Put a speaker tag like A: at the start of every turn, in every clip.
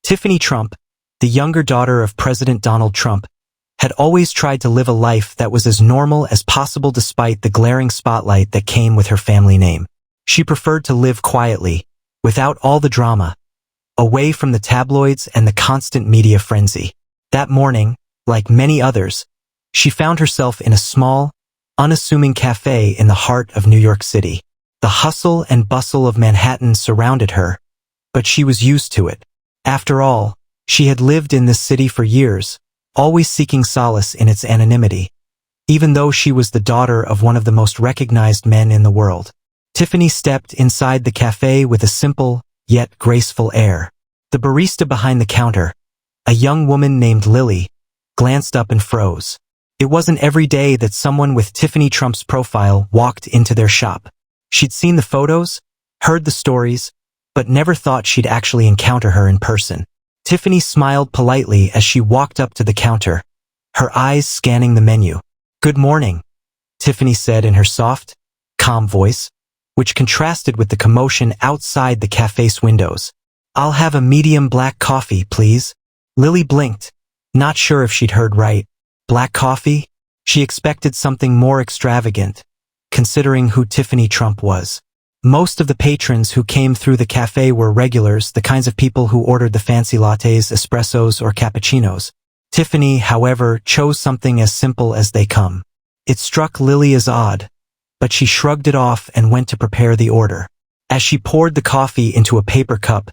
A: Tiffany Trump, the younger daughter of President Donald Trump, had always tried to live a life that was as normal as possible despite the glaring spotlight that came with her family name. She preferred to live quietly, without all the drama, away from the tabloids and the constant media frenzy. That morning, like many others, she found herself in a small, unassuming cafe in the heart of New York City. The hustle and bustle of Manhattan surrounded her, but she was used to it. After all, she had lived in this city for years, always seeking solace in its anonymity, even though she was the daughter of one of the most recognized men in the world. Tiffany stepped inside the cafe with a simple, yet graceful air. The barista behind the counter, a young woman named Lily, glanced up and froze. It wasn't every day that someone with Tiffany Trump's profile walked into their shop. She'd seen the photos, heard the stories, but never thought she'd actually encounter her in person. Tiffany smiled politely as she walked up to the counter, her eyes scanning the menu. "Good morning," Tiffany said in her soft, calm voice, which contrasted with the commotion outside the cafe's windows. "I'll have a medium black coffee, please." Lily blinked, not sure if she'd heard right. Black coffee? She expected something more extravagant, considering who Tiffany Trump was. Most of the patrons who came through the cafe were regulars, the kinds of people who ordered the fancy lattes, espressos, or cappuccinos. Tiffany, however, chose something as simple as they come. It struck Lily as odd, but she shrugged it off and went to prepare the order. As she poured the coffee into a paper cup,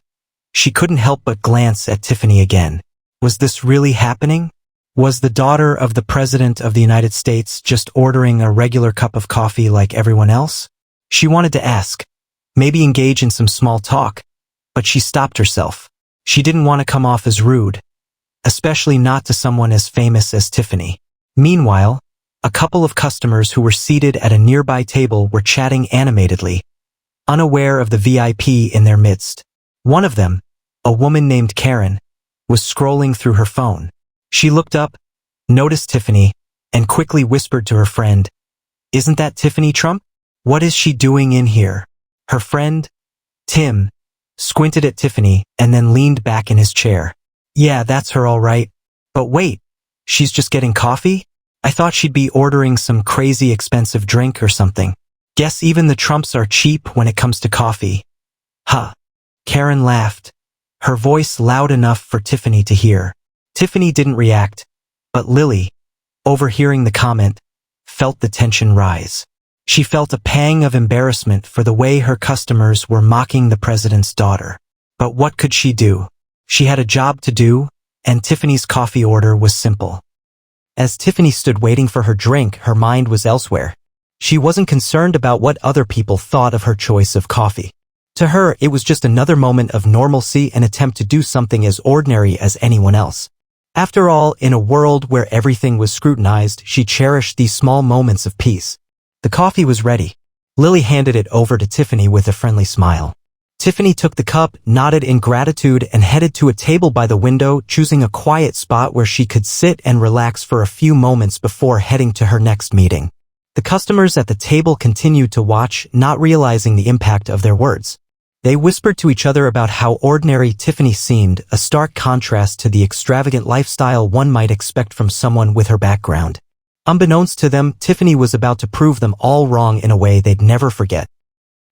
A: she couldn't help but glance at Tiffany again. Was this really happening? Was the daughter of the President of the United States just ordering a regular cup of coffee like everyone else? She wanted to ask, maybe engage in some small talk, but she stopped herself. She didn't want to come off as rude, especially not to someone as famous as Tiffany. Meanwhile, a couple of customers who were seated at a nearby table were chatting animatedly, unaware of the VIP in their midst. One of them, a woman named Karen, was scrolling through her phone. She looked up, noticed Tiffany, and quickly whispered to her friend, "Isn't that Tiffany Trump? What is she doing in here?" Her friend, Tim, squinted at Tiffany and then leaned back in his chair. "Yeah, that's her all right. But wait, she's just getting coffee? I thought she'd be ordering some crazy expensive drink or something. Guess even the Trumps are cheap when it comes to coffee." "Huh." Karen laughed, her voice loud enough for Tiffany to hear. Tiffany didn't react, but Lily, overhearing the comment, felt the tension rise. She felt a pang of embarrassment for the way her customers were mocking the president's daughter. But what could she do? She had a job to do, and Tiffany's coffee order was simple. As Tiffany stood waiting for her drink, her mind was elsewhere. She wasn't concerned about what other people thought of her choice of coffee. To her, it was just another moment of normalcy, an attempt to do something as ordinary as anyone else. After all, in a world where everything was scrutinized, she cherished these small moments of peace. The coffee was ready. Lily handed it over to Tiffany with a friendly smile. Tiffany took the cup, nodded in gratitude, and headed to a table by the window, choosing a quiet spot where she could sit and relax for a few moments before heading to her next meeting. The customers at the table continued to watch, not realizing the impact of their words. They whispered to each other about how ordinary Tiffany seemed, a stark contrast to the extravagant lifestyle one might expect from someone with her background. Unbeknownst to them, Tiffany was about to prove them all wrong in a way they'd never forget.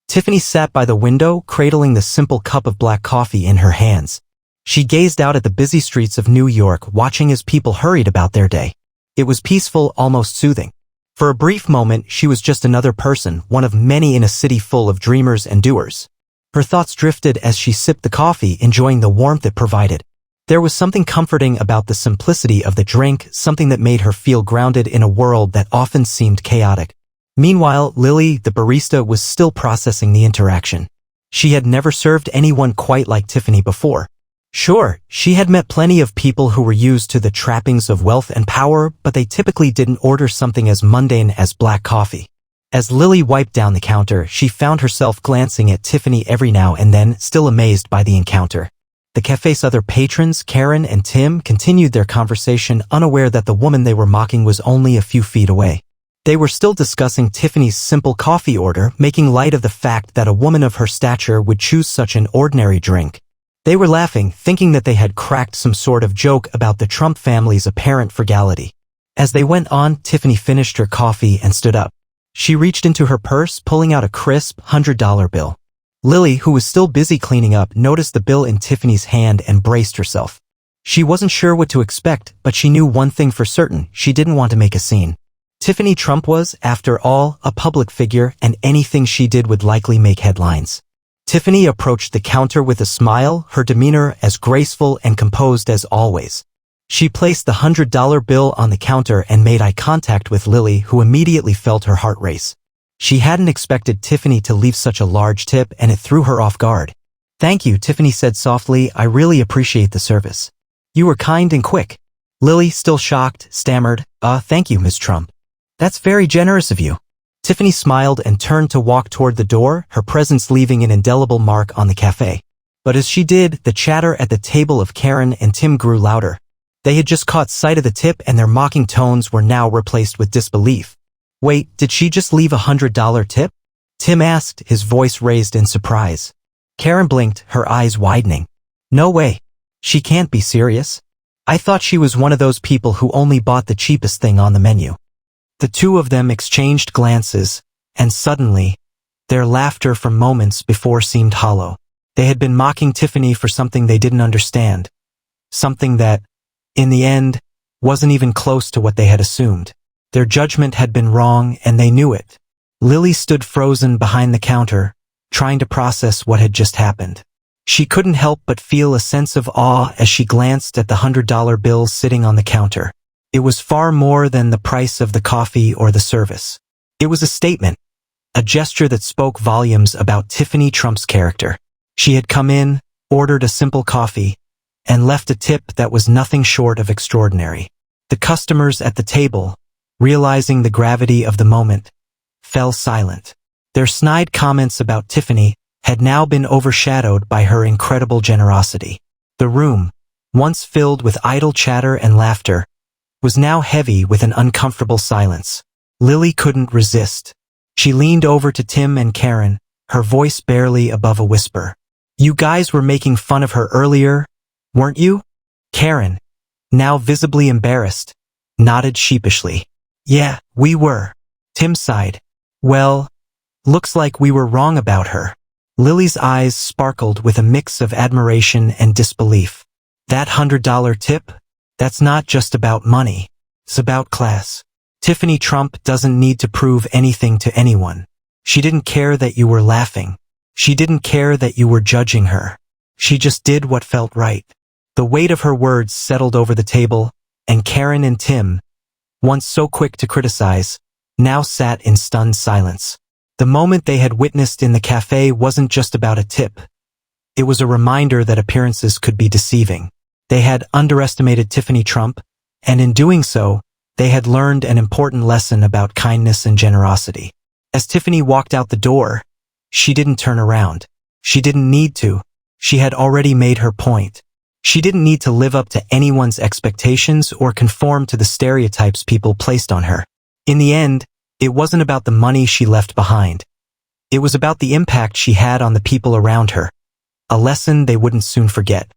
A: Tiffany sat by the window, cradling the simple cup of black coffee in her hands. She gazed out at the busy streets of New York, watching as people hurried about their day. It was peaceful, almost soothing. For a brief moment, she was just another person, one of many in a city full of dreamers and doers. Her thoughts drifted as she sipped the coffee, enjoying the warmth it provided. There was something comforting about the simplicity of the drink, something that made her feel grounded in a world that often seemed chaotic. Meanwhile, Lily, the barista, was still processing the interaction. She had never served anyone quite like Tiffany before. Sure, she had met plenty of people who were used to the trappings of wealth and power, but they typically didn't order something as mundane as black coffee. As Lily wiped down the counter, she found herself glancing at Tiffany every now and then, still amazed by the encounter. The cafe's other patrons, Karen and Tim, continued their conversation, unaware that the woman they were mocking was only a few feet away. They were still discussing Tiffany's simple coffee order, making light of the fact that a woman of her stature would choose such an ordinary drink. They were laughing, thinking that they had cracked some sort of joke about the Trump family's apparent frugality. As they went on, Tiffany finished her coffee and stood up. She reached into her purse, pulling out a crisp $100 bill. Lily, who was still busy cleaning up, noticed the bill in Tiffany's hand and braced herself. She wasn't sure what to expect, but she knew one thing for certain: she didn't want to make a scene. Tiffany Trump was, after all, a public figure, and anything she did would likely make headlines. Tiffany approached the counter with a smile, her demeanor as graceful and composed as always. She placed the $100 bill on the counter and made eye contact with Lily, who immediately felt her heart race. She hadn't expected Tiffany to leave such a large tip, and it threw her off guard. "Thank you," Tiffany said softly. "I really appreciate the service. You were kind and quick." Lily, still shocked, stammered, "Thank you, Ms. Trump. That's very generous of you." Tiffany smiled and turned to walk toward the door, her presence leaving an indelible mark on the cafe. But as she did, the chatter at the table of Karen and Tim grew louder. They had just caught sight of the tip, and their mocking tones were now replaced with disbelief. "Wait, did she just leave a $100 tip?" Tim asked, his voice raised in surprise. Karen blinked, her eyes widening. "No way. She can't be serious. I thought she was one of those people who only bought the cheapest thing on the menu." The two of them exchanged glances, and suddenly, their laughter from moments before seemed hollow. They had been mocking Tiffany for something they didn't understand. Something that, in the end, wasn't even close to what they had assumed. Their judgment had been wrong, and they knew it. Lily stood frozen behind the counter, trying to process what had just happened. She couldn't help but feel a sense of awe as she glanced at the $100 bill sitting on the counter. It was far more than the price of the coffee or the service. It was a statement, a gesture that spoke volumes about Tiffany Trump's character. She had come in, ordered a simple coffee, and left a tip that was nothing short of extraordinary. The customers at the table, realizing the gravity of the moment, fell silent. Their snide comments about Tiffany had now been overshadowed by her incredible generosity. The room, once filled with idle chatter and laughter, was now heavy with an uncomfortable silence. Lily couldn't resist. She leaned over to Tim and Karen, her voice barely above a whisper. "You guys were making fun of her earlier, weren't you?" Karen, now visibly embarrassed, nodded sheepishly. "Yeah, we were." Tim sighed. "Well, looks like we were wrong about her." Lily's eyes sparkled with a mix of admiration and disbelief. "That $100 tip? That's not just about money. It's about class. Tiffany Trump doesn't need to prove anything to anyone. She didn't care that you were laughing. She didn't care that you were judging her. She just did what felt right." The weight of her words settled over the table, and Karen and Tim, once so quick to criticize, now sat in stunned silence. The moment they had witnessed in the cafe wasn't just about a tip. It was a reminder that appearances could be deceiving. They had underestimated Tiffany Trump, and in doing so, they had learned an important lesson about kindness and generosity. As Tiffany walked out the door, she didn't turn around. She didn't need to. She had already made her point. She didn't need to live up to anyone's expectations or conform to the stereotypes people placed on her. In the end, it wasn't about the money she left behind. It was about the impact she had on the people around her, a lesson they wouldn't soon forget.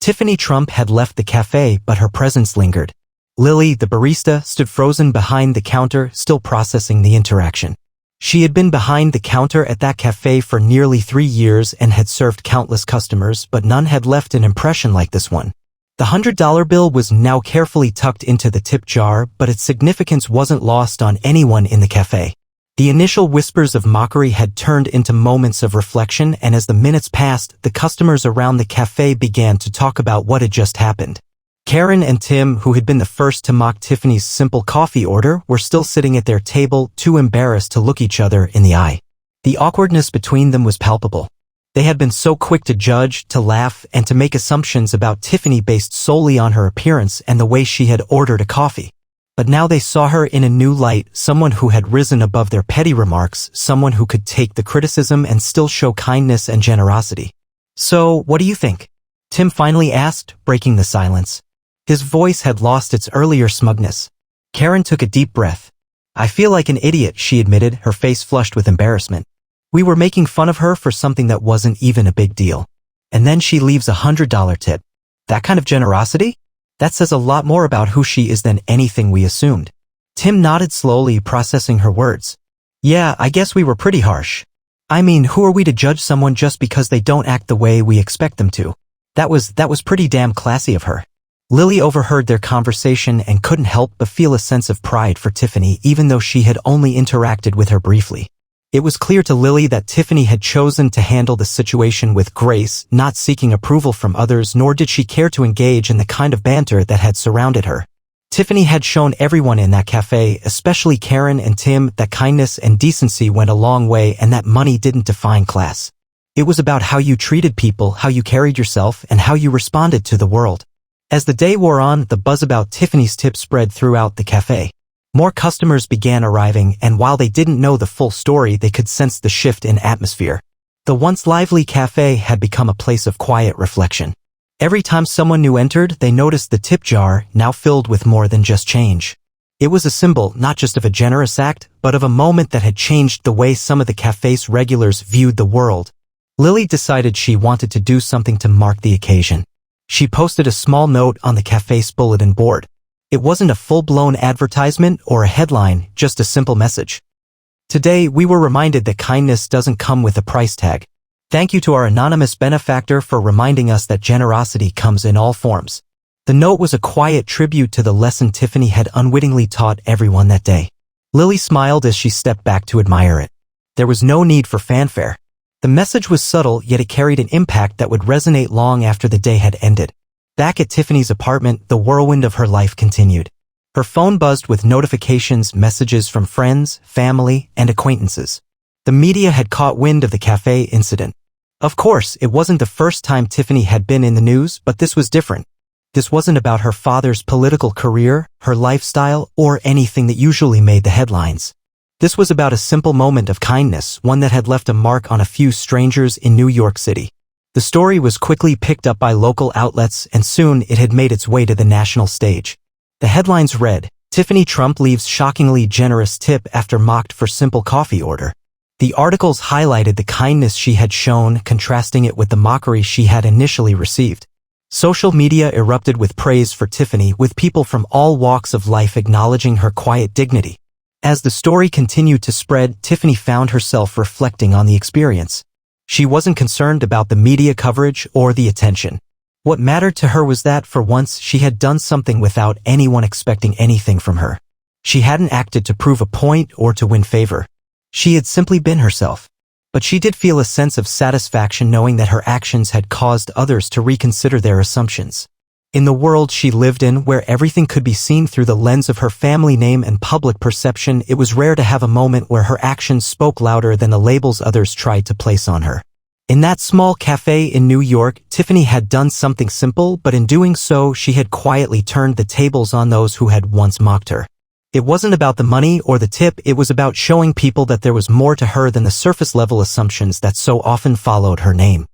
A: Tiffany Trump had left the cafe, but her presence lingered. Lily, the barista, stood frozen behind the counter, still processing the interaction. She had been behind the counter at that cafe for nearly 3 years and had served countless customers, but none had left an impression like this one. The $100 bill was now carefully tucked into the tip jar, but its significance wasn't lost on anyone in the cafe. The initial whispers of mockery had turned into moments of reflection, and as the minutes passed, the customers around the cafe began to talk about what had just happened. Karen and Tim, who had been the first to mock Tiffany's simple coffee order, were still sitting at their table, too embarrassed to look each other in the eye. The awkwardness between them was palpable. They had been so quick to judge, to laugh, and to make assumptions about Tiffany based solely on her appearance and the way she had ordered a coffee. But now they saw her in a new light, someone who had risen above their petty remarks, someone who could take the criticism and still show kindness and generosity. "So, what do you think?" Tim finally asked, breaking the silence. His voice had lost its earlier smugness. Karen took a deep breath. "I feel like an idiot," she admitted, her face flushed with embarrassment. "We were making fun of her for something that wasn't even a big deal." And then she leaves a $100 tip. That kind of generosity? That says a lot more about who she is than anything we assumed. Tim nodded slowly, processing her words. Yeah, I guess we were pretty harsh. I mean, who are we to judge someone just because they don't act the way we expect them to? That was pretty damn classy of her. Lily overheard their conversation and couldn't help but feel a sense of pride for Tiffany even though she had only interacted with her briefly. It was clear to Lily that Tiffany had chosen to handle the situation with grace, not seeking approval from others, nor did she care to engage in the kind of banter that had surrounded her. Tiffany had shown everyone in that cafe, especially Karen and Tim, that kindness and decency went a long way and that money didn't define class. It was about how you treated people, how you carried yourself, and how you responded to the world. As the day wore on, the buzz about Tiffany's tip spread throughout the cafe. More customers began arriving, and while they didn't know the full story, they could sense the shift in atmosphere. The once lively cafe had become a place of quiet reflection. Every time someone new entered, they noticed the tip jar, now filled with more than just change. It was a symbol not just of a generous act, but of a moment that had changed the way some of the cafe's regulars viewed the world. Lily decided she wanted to do something to mark the occasion. She posted a small note on the cafe's bulletin board. It wasn't a full-blown advertisement or a headline, just a simple message. Today, we were reminded that kindness doesn't come with a price tag. Thank you to our anonymous benefactor for reminding us that generosity comes in all forms. The note was a quiet tribute to the lesson Tiffany had unwittingly taught everyone that day. Lily smiled as she stepped back to admire it. There was no need for fanfare. The message was subtle, yet it carried an impact that would resonate long after the day had ended. Back at Tiffany's apartment, the whirlwind of her life continued. Her phone buzzed with notifications, messages from friends, family, and acquaintances. The media had caught wind of the cafe incident. Of course, it wasn't the first time Tiffany had been in the news, but this was different. This wasn't about her father's political career, her lifestyle, or anything that usually made the headlines. This was about a simple moment of kindness, one that had left a mark on a few strangers in New York City. The story was quickly picked up by local outlets, and soon it had made its way to the national stage. The headlines read, "Tiffany Trump leaves shockingly generous tip after mocked for simple coffee order." The articles highlighted the kindness she had shown, contrasting it with the mockery she had initially received. Social media erupted with praise for Tiffany, with people from all walks of life acknowledging her quiet dignity. As the story continued to spread, Tiffany found herself reflecting on the experience. She wasn't concerned about the media coverage or the attention. What mattered to her was that, for once, she had done something without anyone expecting anything from her. She hadn't acted to prove a point or to win favor. She had simply been herself. But she did feel a sense of satisfaction knowing that her actions had caused others to reconsider their assumptions. In the world she lived in, where everything could be seen through the lens of her family name and public perception, it was rare to have a moment where her actions spoke louder than the labels others tried to place on her. In that small cafe in New York, Tiffany had done something simple, but in doing so, she had quietly turned the tables on those who had once mocked her. It wasn't about the money or the tip, it was about showing people that there was more to her than the surface-level assumptions that so often followed her name.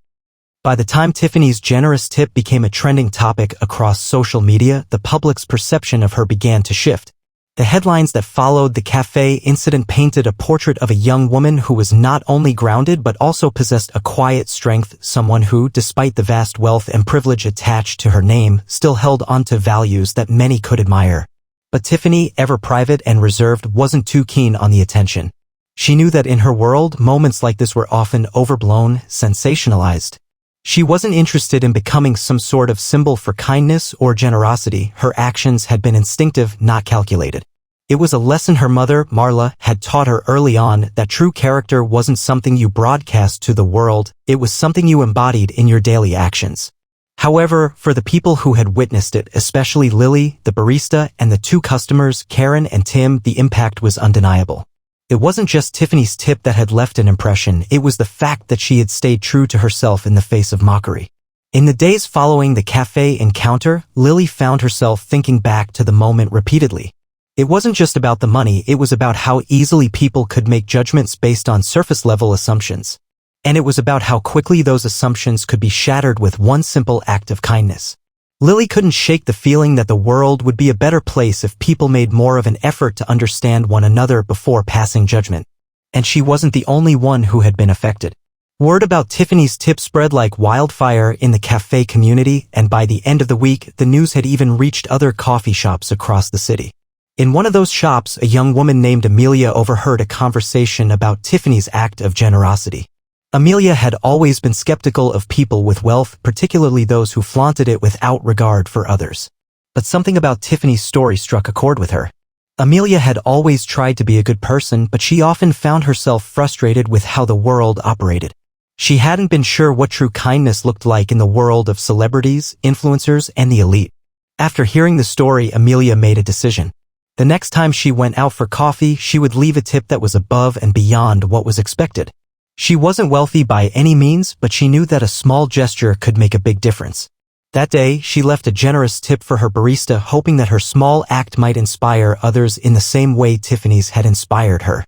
A: By the time Tiffany's generous tip became a trending topic across social media, the public's perception of her began to shift. The headlines that followed the cafe incident painted a portrait of a young woman who was not only grounded but also possessed a quiet strength, someone who, despite the vast wealth and privilege attached to her name, still held onto values that many could admire. But Tiffany, ever private and reserved, wasn't too keen on the attention. She knew that in her world, moments like this were often overblown, sensationalized. She wasn't interested in becoming some sort of symbol for kindness or generosity. Her actions had been instinctive, not calculated. It was a lesson her mother, Marla, had taught her early on, that true character wasn't something you broadcast to the world, it was something you embodied in your daily actions. However, for the people who had witnessed it, especially Lily, the barista, and the two customers, Karen and Tim, the impact was undeniable. It wasn't just Tiffany's tip that had left an impression, it was the fact that she had stayed true to herself in the face of mockery. In the days following the cafe encounter, Lily found herself thinking back to the moment repeatedly. It wasn't just about the money, it was about how easily people could make judgments based on surface-level assumptions. And it was about how quickly those assumptions could be shattered with one simple act of kindness. Lily couldn't shake the feeling that the world would be a better place if people made more of an effort to understand one another before passing judgment. And she wasn't the only one who had been affected. Word about Tiffany's tip spread like wildfire in the cafe community, and by the end of the week, the news had even reached other coffee shops across the city. In one of those shops, a young woman named Amelia overheard a conversation about Tiffany's act of generosity. Amelia had always been skeptical of people with wealth, particularly those who flaunted it without regard for others. But something about Tiffany's story struck a chord with her. Amelia had always tried to be a good person, but she often found herself frustrated with how the world operated. She hadn't been sure what true kindness looked like in the world of celebrities, influencers, and the elite. After hearing the story, Amelia made a decision. The next time she went out for coffee, she would leave a tip that was above and beyond what was expected. She wasn't wealthy by any means, but she knew that a small gesture could make a big difference. That day, she left a generous tip for her barista, hoping that her small act might inspire others in the same way Tiffany's had inspired her.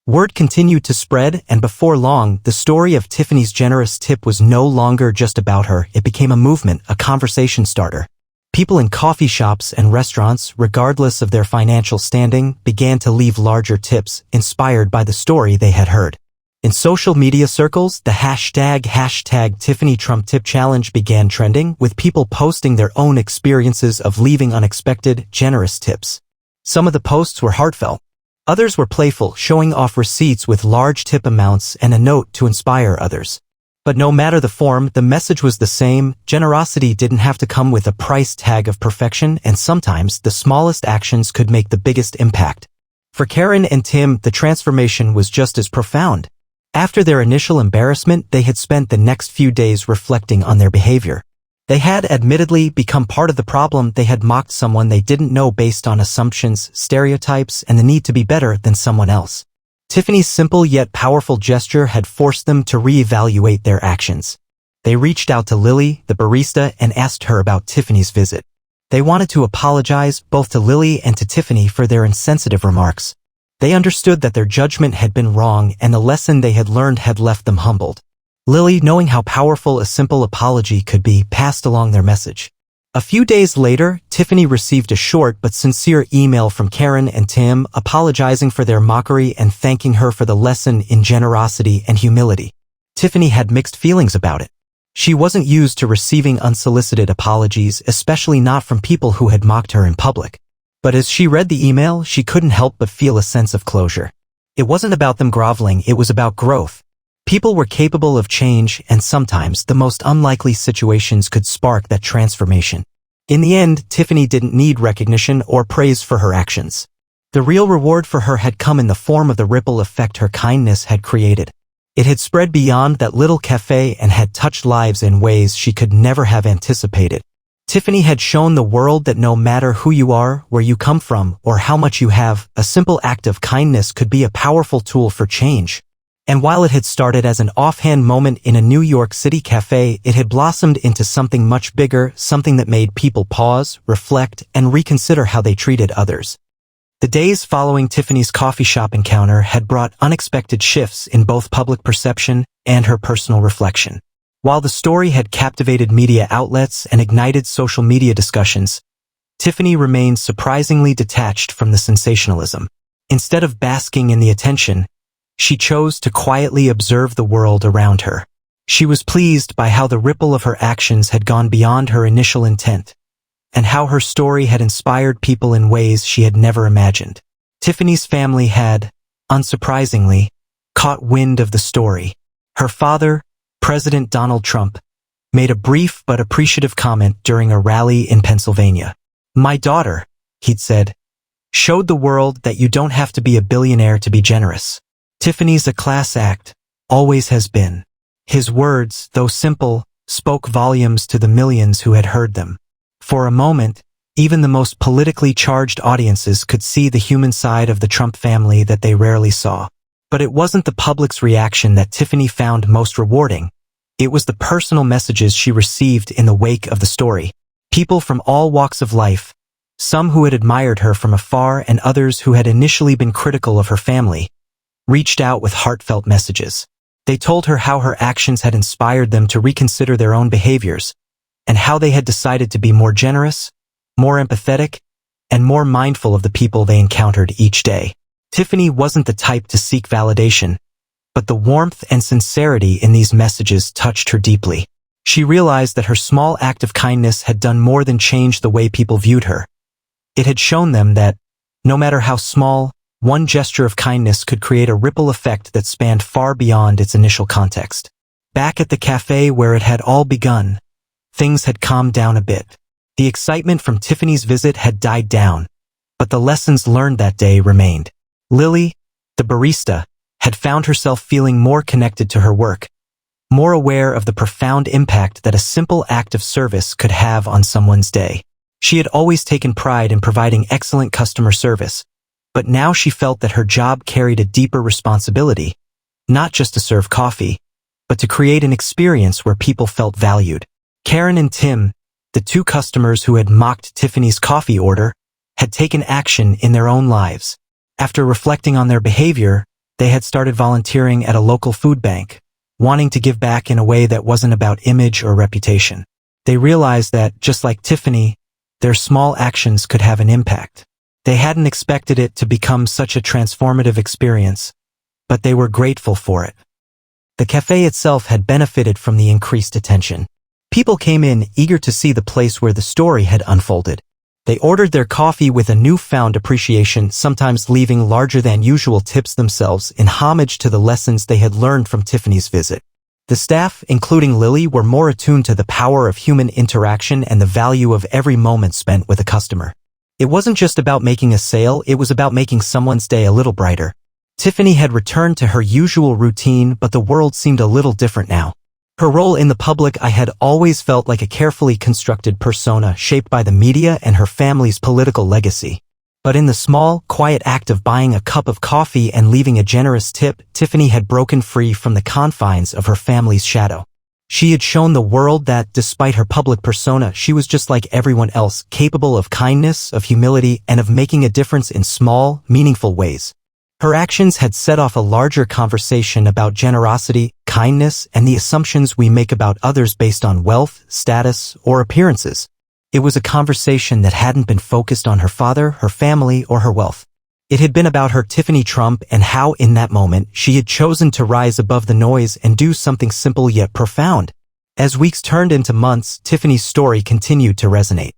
A: Word continued to spread, and before long, the story of Tiffany's generous tip was no longer just about her. It became a movement, a conversation starter. People in coffee shops and restaurants, regardless of their financial standing, began to leave larger tips, inspired by the story they had heard. In social media circles, the hashtag Tiffany Trump tip challenge began trending, with people posting their own experiences of leaving unexpected, generous tips. Some of the posts were heartfelt. Others were playful, showing off receipts with large tip amounts and a note to inspire others. But no matter the form, the message was the same. Generosity didn't have to come with a price tag of perfection, and sometimes the smallest actions could make the biggest impact. For Karen and Tim, the transformation was just as profound. After their initial embarrassment, they had spent the next few days reflecting on their behavior. They had admittedly become part of the problem. They had mocked someone they didn't know based on assumptions, stereotypes, and the need to be better than someone else. Tiffany's simple yet powerful gesture had forced them to reevaluate their actions. They reached out to Lily, the barista, and asked her about Tiffany's visit. They wanted to apologize both to Lily and to Tiffany for their insensitive remarks. They understood that their judgment had been wrong, and the lesson they had learned had left them humbled. Lily, knowing how powerful a simple apology could be, passed along their message. A few days later, Tiffany received a short but sincere email from Karen and Tim, apologizing for their mockery and thanking her for the lesson in generosity and humility. Tiffany had mixed feelings about it. She wasn't used to receiving unsolicited apologies, especially not from people who had mocked her in public. But as she read the email, she couldn't help but feel a sense of closure. It wasn't about them groveling, it was about growth. People were capable of change, and sometimes the most unlikely situations could spark that transformation. In the end, Tiffany didn't need recognition or praise for her actions. The real reward for her had come in the form of the ripple effect her kindness had created. It had spread beyond that little cafe and had touched lives in ways she could never have anticipated. Tiffany had shown the world that no matter who you are, where you come from, or how much you have, a simple act of kindness could be a powerful tool for change. And while it had started as an offhand moment in a New York City cafe, it had blossomed into something much bigger, something that made people pause, reflect, and reconsider how they treated others. The days following Tiffany's coffee shop encounter had brought unexpected shifts in both public perception and her personal reflection. While the story had captivated media outlets and ignited social media discussions, Tiffany remained surprisingly detached from the sensationalism. Instead of basking in the attention, she chose to quietly observe the world around her. She was pleased by how the ripple of her actions had gone beyond her initial intent, and how her story had inspired people in ways she had never imagined. Tiffany's family had, unsurprisingly, caught wind of the story. Her father, President Donald Trump, made a brief but appreciative comment during a rally in Pennsylvania. "My daughter," he'd said, "showed the world that you don't have to be a billionaire to be generous. Tiffany's a class act, always has been." His words, though simple, spoke volumes to the millions who had heard them. For a moment, even the most politically charged audiences could see the human side of the Trump family that they rarely saw. But it wasn't the public's reaction that Tiffany found most rewarding. It was the personal messages she received in the wake of the story. People from all walks of life, some who had admired her from afar and others who had initially been critical of her family, reached out with heartfelt messages. They told her how her actions had inspired them to reconsider their own behaviors, and how they had decided to be more generous, more empathetic, and more mindful of the people they encountered each day. Tiffany wasn't the type to seek validation, but the warmth and sincerity in these messages touched her deeply. She realized that her small act of kindness had done more than change the way people viewed her. It had shown them that, no matter how small, one gesture of kindness could create a ripple effect that spanned far beyond its initial context. Back at the cafe where it had all begun, things had calmed down a bit. The excitement from Tiffany's visit had died down, but the lessons learned that day remained. Lily, the barista, had found herself feeling more connected to her work, more aware of the profound impact that a simple act of service could have on someone's day. She had always taken pride in providing excellent customer service, but now she felt that her job carried a deeper responsibility, not just to serve coffee, but to create an experience where people felt valued. Karen and Tim, the two customers who had mocked Tiffany's coffee order, had taken action in their own lives. After reflecting on their behavior, they had started volunteering at a local food bank, wanting to give back in a way that wasn't about image or reputation. They realized that, just like Tiffany, their small actions could have an impact. They hadn't expected it to become such a transformative experience, but they were grateful for it. The cafe itself had benefited from the increased attention. People came in eager to see the place where the story had unfolded. They ordered their coffee with a newfound appreciation, sometimes leaving larger than usual tips themselves in homage to the lessons they had learned from Tiffany's visit. The staff, including Lily, were more attuned to the power of human interaction and the value of every moment spent with a customer. It wasn't just about making a sale, it was about making someone's day a little brighter. Tiffany had returned to her usual routine, but the world seemed a little different now. Her role in the public eye had always felt like a carefully constructed persona shaped by the media and her family's political legacy. But in the small, quiet act of buying a cup of coffee and leaving a generous tip, Tiffany had broken free from the confines of her family's shadow. She had shown the world that, despite her public persona, she was just like everyone else, capable of kindness, of humility, and of making a difference in small, meaningful ways. Her actions had set off a larger conversation about generosity, kindness, and the assumptions we make about others based on wealth, status, or appearances. It was a conversation that hadn't been focused on her father, her family, or her wealth. It had been about her Tiffany Trump and how, in that moment, she had chosen to rise above the noise and do something simple yet profound. As weeks turned into months, Tiffany's story continued to resonate.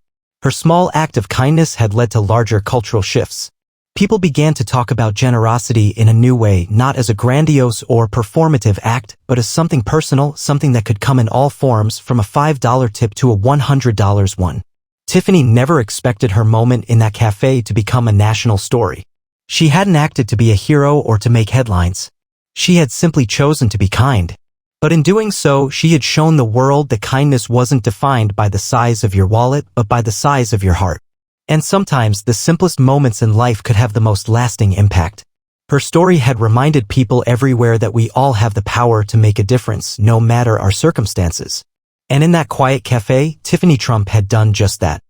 A: Her small act of kindness had led to larger cultural shifts. People began to talk about generosity in a new way, not as a grandiose or performative act, but as something personal, something that could come in all forms, from a $5 tip to a $100 one. Tiffany never expected her moment in that cafe to become a national story. She hadn't acted to be a hero or to make headlines. She had simply chosen to be kind. But in doing so, she had shown the world that kindness wasn't defined by the size of your wallet, but by the size of your heart. And sometimes the simplest moments in life could have the most lasting impact. Her story had reminded people everywhere that we all have the power to make a difference, no matter our circumstances. And in that quiet cafe, Tiffany Trump had done just that.